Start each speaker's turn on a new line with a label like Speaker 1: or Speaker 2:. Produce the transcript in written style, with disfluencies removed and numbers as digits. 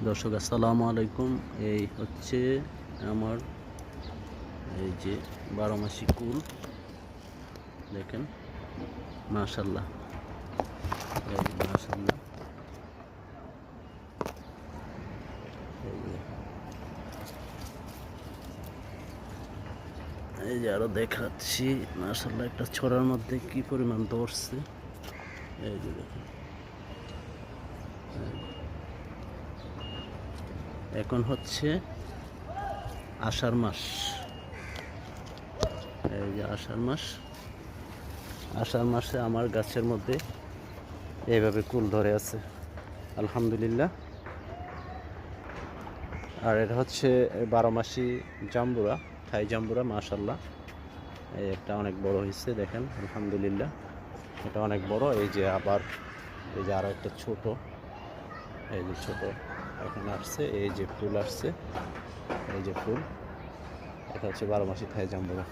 Speaker 1: দর্শক আসসালামু আলাইকুম। এই হচ্ছে আমার এই যে 12 মাসি কুল, দেখেন মাশাল্লাহ, এই যে মাশাল্লাহ, এই যে আরো দেখাচ্ছি মাশাল্লাহ, একটা ছড়ার মধ্যে কি পরিমাণ ধরছে, এই যে দেখেন। এখন হচ্ছে আষাঢ় মাস, এই যে আষাঢ় মাস, আষাঢ় মাসে আমার গাছের মধ্যে এইভাবে কুল ধরে আছে আলহামদুলিল্লাহ। আর এটা হচ্ছে 12 মাসি জাম্বুরা, থাই জাম্বুরা মাশাল্লাহ। এই একটা অনেক বড় হয়েছে দেখেন আলহামদুলিল্লাহ, এটা অনেক বড়। এই যে আবার এই যে আরো একটা ছোট, এই যে ছোট এখন আসছে, এই যে ফুল আসছে, এই যে ফুল, এটা হচ্ছে 12 মাসি থাই জাম্বুরা।